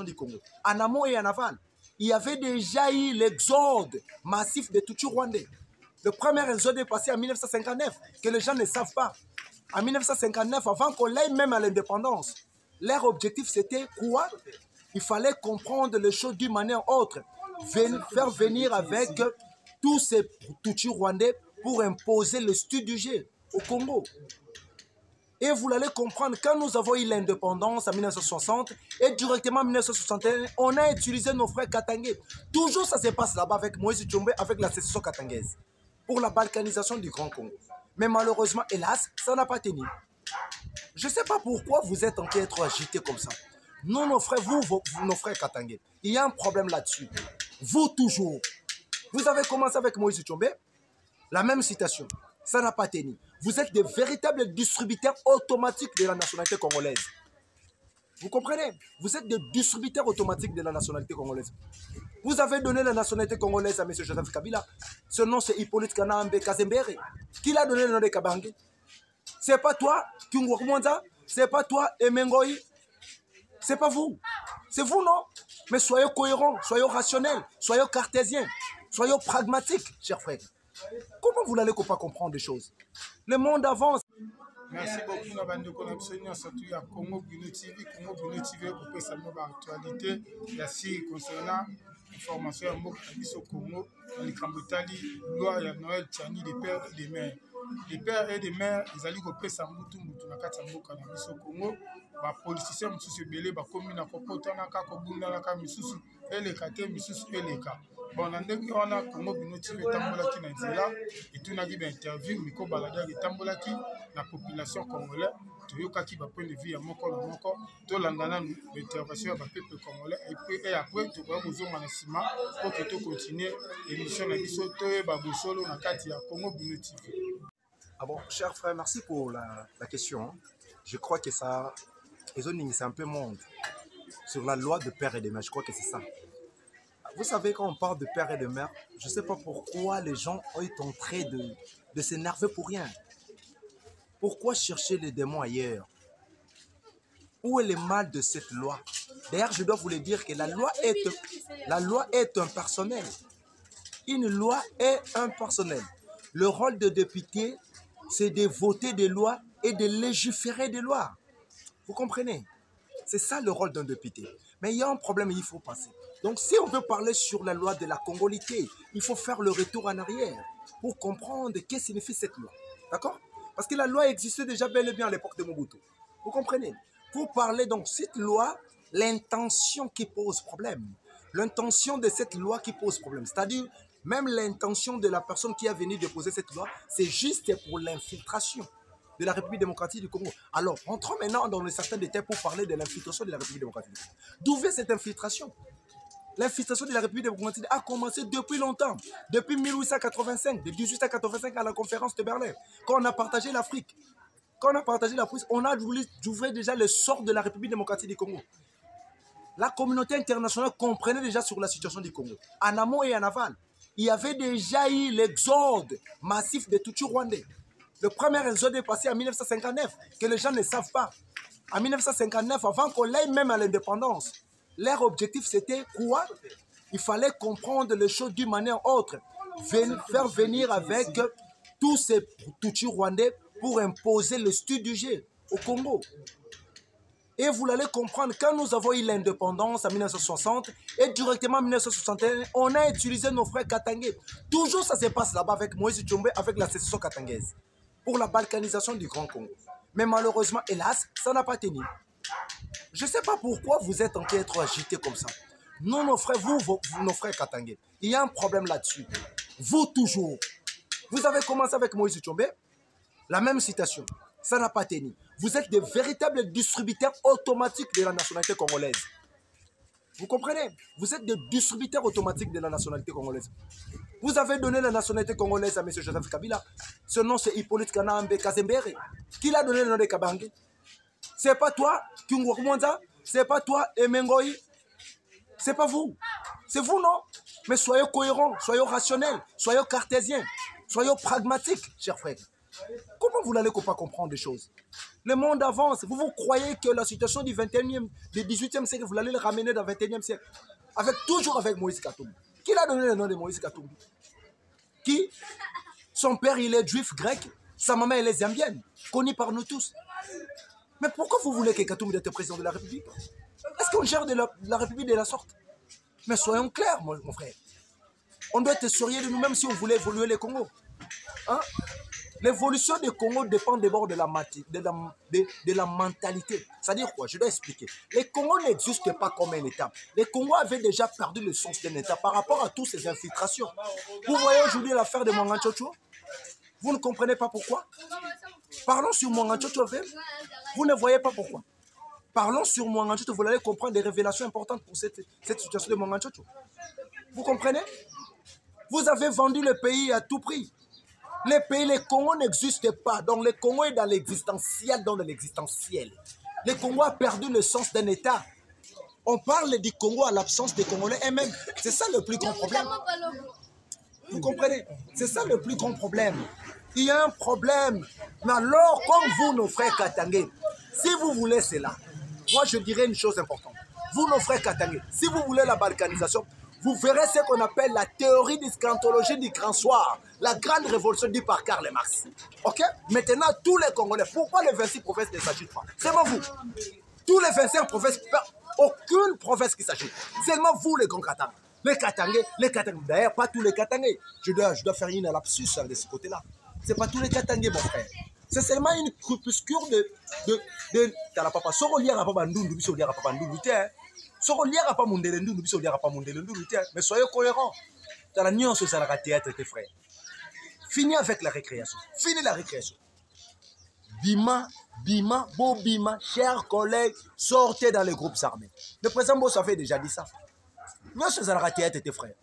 du Congo. En amont et en aval, il y avait déjà eu l'exode massif des Tutsis rwandais. Le premier exode est passé en 1959, que les gens ne savent pas. En 1959, avant qu'on aille même à l'indépendance, leur objectif c'était quoi? Il fallait comprendre les choses d'une manière autre. Faire venir avec tous ces Tutsis rwandais pour imposer le Sud-Uger au Congo. Et vous allez comprendre, quand nous avons eu l'indépendance en 1960 et directement en 1961, on a utilisé nos frères katangais. Toujours ça se passe là-bas avec Moïse Tshombe, avec la sécession katangaise, pour la balkanisation du Grand Congo. Mais malheureusement, hélas, ça n'a pas tenu. Je ne sais pas pourquoi vous êtes en train d'être agité comme ça. Nous, nos frères, vous, nos frères katangais, il y a un problème là-dessus. Vous, toujours. Vous avez commencé avec Moïse Tshombe, la même citation. Ça n'a pas tenu. Vous êtes des véritables distributeurs automatiques de la nationalité congolaise. Vous comprenez? Vous êtes des distributeurs automatiques de la nationalité congolaise. Vous avez donné la nationalité congolaise à M. Joseph Kabila. Ce nom, c'est Hippolyte Kanambe Kazembere. Qui l'a donné le nom de Kabange? C'est pas toi, Kingouak Mwanza. C'est pas toi, Emengoï. C'est pas vous. C'est vous, non? Mais soyez cohérents, soyez rationnels, soyez cartésiens, soyez pragmatiques, chers frères. Comment vous n'allez pas comprendre des choses? Le monde avance. Merci beaucoup na bande connexion surtout ya Congo Bino TV pour que ça nous actualité ya si concernant information ya mboka biso Congo na Kambotali loi ya Noël Tchani des pères et des mères. Les pères et des mères ils allaient kopesa mutu na kati ya mboka na biso Congo ba politiciens mususu belé ba komi na kokota na ka kobunda na ka misusu eleka te misusu eleka. Bon, on a Congo Bino TV tambolaki na nzela et tout na dit interview miko balada tambolaki la population congolaise toyokaki ba point de vue ya moko na moko to landana l'intervention ya ba peuple congolais et après to ba bozonga na sima pour que to continuer émission na biso to ba bosolo na kati ya Congo Bino TV. Ah bon, cher frère, merci pour la question. Je crois que ça c'est un peu monde sur la loi de père et de mère. Je crois que c'est ça. Vous savez, quand on parle de père et de mère, je ne sais pas pourquoi les gens sont en train de s'énerver pour rien. Pourquoi chercher les démons ailleurs? Où est le mal de cette loi? D'ailleurs, je dois vous le dire que la loi est impersonnelle. Une loi est impersonnelle. Le rôle de député, c'est de voter des lois et de légiférer des lois. Vous comprenez? C'est ça le rôle d'un député. Mais il y a un problème, il faut passer. Donc si on veut parler sur la loi de la congolité, il faut faire le retour en arrière pour comprendre ce que signifie cette loi. D'accord? Parce que la loi existait déjà bel et bien à l'époque de Mobutu. Vous comprenez? Pour parler donc de cette loi, l'intention qui pose problème. L'intention de cette loi qui pose problème. C'est-à-dire, même l'intention de la personne qui a venu déposer cette loi, c'est juste pour l'infiltration de la République démocratique du Congo. Alors, rentrons maintenant dans certains détails pour parler de l'infiltration de la République démocratique du Congo. D'où vient cette infiltration? L'infiltration de la République démocratique a commencé depuis longtemps, depuis 1885, de 1885 à la conférence de Berlin, quand on a partagé l'Afrique. Quand on a partagé l'Afrique, on a voulu ouvrir déjà le sort de la République démocratique du Congo. La communauté internationale comprenait déjà sur la situation du Congo. En amont et en aval, il y avait déjà eu l'exode massif des Tutsis rwandais. Le premier exode est passé en 1959, que les gens ne savent pas. En 1959, avant qu'on aille même à l'indépendance, leur objectif c'était quoi? Il fallait comprendre les choses d'une manière autre. Faire venir avec tous ces Tutsis rwandais pour imposer le Sud-Uger au Congo. Et vous allez comprendre, quand nous avons eu l'indépendance en 1960 et directement en 1961, on a utilisé nos frères katangais. Toujours ça se passe là-bas avec Moïse Tshombe, avec la sécession katangaise, pour la balkanisation du Grand Congo. Mais malheureusement, hélas, ça n'a pas tenu. Je ne sais pas pourquoi vous êtes en train d'être agité comme ça. Nous, nos frères, vous, nos frères katangais, il y a un problème là-dessus. Vous, toujours. Vous avez commencé avec Moïse Tshombe, la même citation. Ça n'a pas tenu. Vous êtes des véritables distributeurs automatiques de la nationalité congolaise. Vous comprenez? Vous êtes des distributeurs automatiques de la nationalité congolaise. Vous avez donné la nationalité congolaise à M. Joseph Kabila. Ce nom, c'est Hippolyte Kanambe Kazembere. Qui l'a donné le nom de Kabange? C'est pas toi, Kingouak Mwanza. C'est pas toi, Emengoï. C'est pas vous. C'est vous, non? Mais soyez cohérents, soyez rationnels, soyez cartésiens, soyez pragmatiques, chers frères. Comment vous n'allez pas comprendre des choses? Le monde avance. Vous croyez que la situation du 21e, du 18e siècle, vous allez le ramener dans le 21e siècle? Toujours avec Moïse Katumbi. Qui l'a donné le nom de Moïse Katumbi? Qui? Son père, il est juif grec. Sa maman, elle est zambienne. Connue par nous tous. Mais pourquoi vous voulez que Katumbi soit président de la République? Est-ce qu'on gère la République de la sorte? Mais soyons clairs, mon frère. On doit être sérieux de nous-mêmes si on voulait évoluer le Congo. Hein? L'évolution du Congo dépend d'abord de la mentalité. C'est-à-dire quoi? Je dois expliquer. Le Congo n'existe pas comme un État. Le Congo avait déjà perdu le sens d'un État par rapport à toutes ces infiltrations. Vous voyez aujourd'hui l'affaire de Mwanganchocho? Vous ne comprenez pas pourquoi? Parlons sur Mwanganchocho. Vous ne voyez pas pourquoi. Parlons sur Mwanganchocho. Vous allez comprendre des révélations importantes pour cette situation de Mwanganchocho. Vous comprenez? Vous avez vendu le pays à tout prix. Le Congo n'existe pas. Donc le Congo est dans l'existentiel, dans l'existentiel. Le Congo a perdu le sens d'un État. On parle du Congo à l'absence des Congolais eux-mêmes. C'est ça le plus grand problème. Vous comprenez? C'est ça le plus grand problème. Il y a un problème. Mais alors, comme vous, nos frères Katangé, si vous voulez cela, moi je dirais une chose importante. Vous, nos frères Katangé, si vous voulez la balkanisation, vous verrez ce qu'on appelle la théorie de scantologie du grand soir, la grande révolution dite par Karl Marx. Ok? Maintenant, tous les Congolais, pourquoi les 26 provinces ne s'agitent pas? Seulement vous. Tous les 25 provinces, aucune province qui s'agit. Seulement vous, les grands Katangés. Les Katangés. D'ailleurs, pas tous les Katangés. Je dois faire une lapsus de ce côté-là. Ce n'est pas tous les Katangés, mon frère. C'est seulement une crépuscule de Talapapa. Sorolière à Papa Ndundu, Sorolière à Papa Ndundu. Sorolière à Papa Mundelendu, Sorolière à Papa Mundelendu. Mais soyez cohérents. Dans la nuance, ça la théâtre, tes frères. Fini avec la récréation. Fini la récréation. Bima, chers collègues, sortez dans les groupes armés. Le président Boss avait déjà dit ça. Nous, c'est la théâtre, tes frères.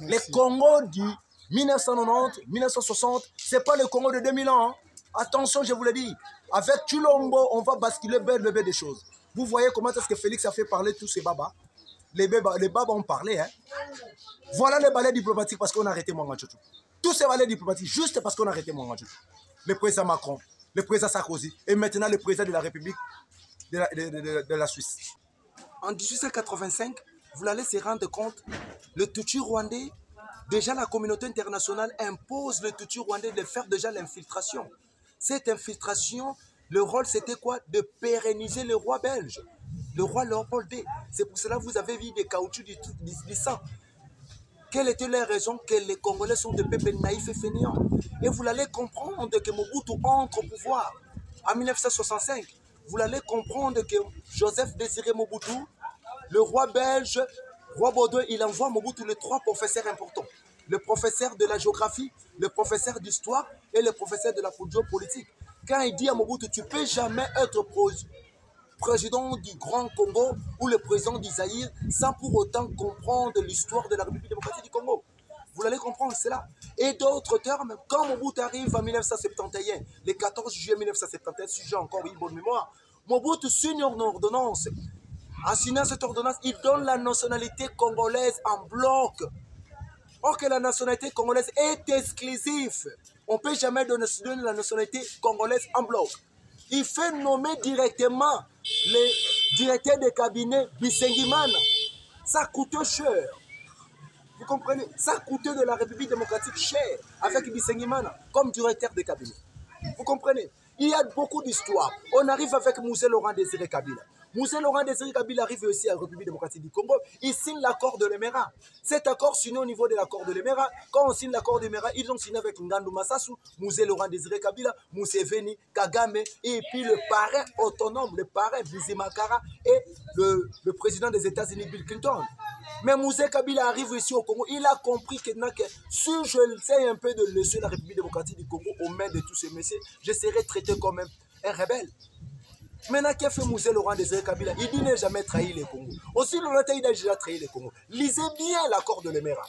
Les Congo du 1990, 1960, ce n'est pas le Congo de 2000 ans. Hein. Attention, je vous le dis. Avec Chulombo, on va basculer bébé des choses. Vous voyez comment est-ce que Félix a fait parler tous ces babas. Les babas ont parlé. Hein. Voilà les balais diplomatiques parce qu'on a arrêté Mwanganchocho. Tous ces balais diplomatiques juste parce qu'on a arrêté Mwanganchocho. Le président Macron, le président Sarkozy et maintenant le président de la République de la Suisse. En 1885, vous allez se rendre compte, le Tutsi rwandais, déjà la communauté internationale impose le Tutsi rwandais de faire déjà l'infiltration. Cette infiltration, le rôle c'était quoi? De pérenniser le roi belge, le roi Léopold II. C'est pour cela que vous avez vu des caoutchoucs du sang. Quelles étaient les raisons que les Congolais sont des peuples naïfs et fainéants? Et vous allez comprendre que Mobutu entre au pouvoir en 1965. Vous allez comprendre que Joseph Désiré Mobutu, le roi belge, roi Baudouin, il envoie Mobutu les 3 professeurs importants. Le professeur de la géographie, le professeur d'histoire et le professeur de la culture politique. Quand il dit à Mobutu, tu ne peux jamais être président du Grand Congo ou le président du Zaïre sans pour autant comprendre l'histoire de la République démocratique du Congo. Vous allez comprendre cela. Et d'autres termes, quand Mobutu arrive en 1971, le 14 juillet 1971, si j'ai encore une bonne mémoire, Mobutu signe une ordonnance. En signant cette ordonnance, il donne la nationalité congolaise en bloc. Or que la nationalité congolaise est exclusive. On ne peut jamais donner la nationalité congolaise en bloc. Il fait nommer directement le directeur de cabinet Bisengimana. Ça coûte cher. Vous comprenez? Ça coûte de la République démocratique cher avec Bisengimana comme directeur de cabinet. Vous comprenez? Il y a beaucoup d'histoires. On arrive avec Moussé Laurent Désiré Kabila. Moussé Laurent Désiré Kabila arrive aussi à la République démocratique du Congo. Il signe l'accord de l'Emera. Cet accord signé au niveau de l'accord de l'Emera. Quand on signe l'accord de l'Emera, ils ont signé avec Ngandou Massassou, Moussé Laurent Désiré Kabila, Moussé Veni, Kagame, et puis le parrain autonome, le parrain Bizimakara et le président des États-Unis, Bill Clinton. Mais Moussé Kabila arrive ici au Congo. Il a compris que si je sais un peu de laisser la République démocratique du Congo aux mains de tous ces messieurs, je serai traité comme un rebelle. Maintenant, qui a fait Moussé Laurent Désiré Kabila? Il dit n'a jamais trahi les Congo. Aussi, il a déjà trahi les Congo. Lisez bien l'accord de l'Emera.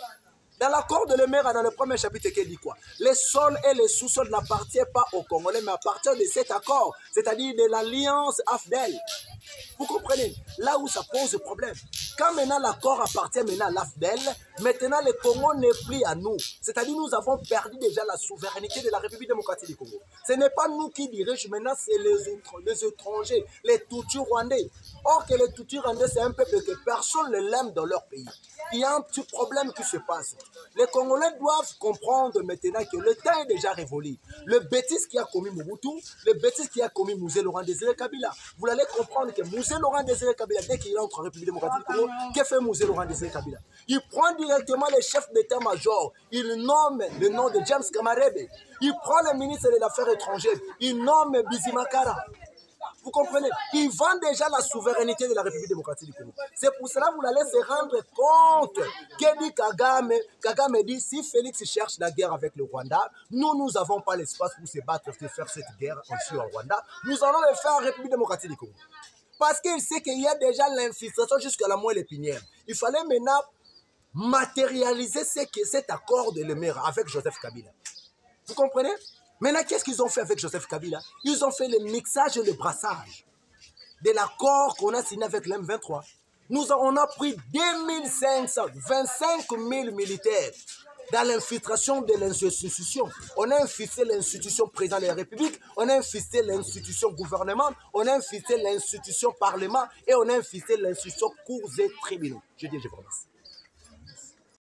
Dans l'accord de Lemera, dans le premier chapitre, qui dit quoi? Les sols et les sous-sols n'appartiennent pas aux Congolais, mais appartiennent de cet accord, c'est-à-dire de l'alliance AFDEL. Vous comprenez? Là où ça pose problème. Quand maintenant l'accord appartient maintenant à l'AFDEL, maintenant le Congo n'est plus à nous. C'est-à-dire nous avons perdu déjà la souveraineté de la République démocratique du Congo. Ce n'est pas nous qui dirigeons maintenant, c'est les étrangers, les Tutsis rwandais. Or que les Tutsis rwandais, c'est un peuple que personne ne l'aime dans leur pays. Il y a un petit problème qui se passe. Les Congolais doivent comprendre maintenant que le temps est déjà révolu. Le bêtise qui a commis Mobutu, le bêtise qui a commis Mouzé Laurent Désiré Kabila. Vous allez comprendre que Mouzé Laurent Désiré Kabila, dès qu'il entre en République démocratique du Congo, que fait Mouzé Laurent Désiré Kabila? Il prend directement les chefs d'état-major. Il nomme le nom de James Kamarebe. Il prend le ministre des Affaires étrangères. Il nomme Bizimakara. Vous comprenez? Ils vendent déjà la souveraineté de la République démocratique du Congo. C'est pour cela que vous allez se rendre compte que dit Kagame. Kagame dit, si Félix cherche la guerre avec le Rwanda, nous n'avons pas l'espace pour se battre et faire cette guerre aussi au Rwanda. Nous allons le faire en République démocratique du Congo. Parce qu'il sait qu'il y a déjà l'infiltration jusqu'à la moelle épinière. Il fallait maintenant matérialiser cet accord de Lemera avec Joseph Kabila. Vous comprenez? Maintenant, qu'est-ce qu'ils ont fait avec Joseph Kabila? Ils ont fait le mixage et le brassage de l'accord qu'on a signé avec l'M23. On a pris 2500, 000 militaires dans l'infiltration de l'institution. On a infiltré l'institution président de la République, on a infiltré l'institution gouvernement, on a infiltré l'institution parlement et on a infiltré l'institution cours et tribunaux. Je dis, je vous remercie.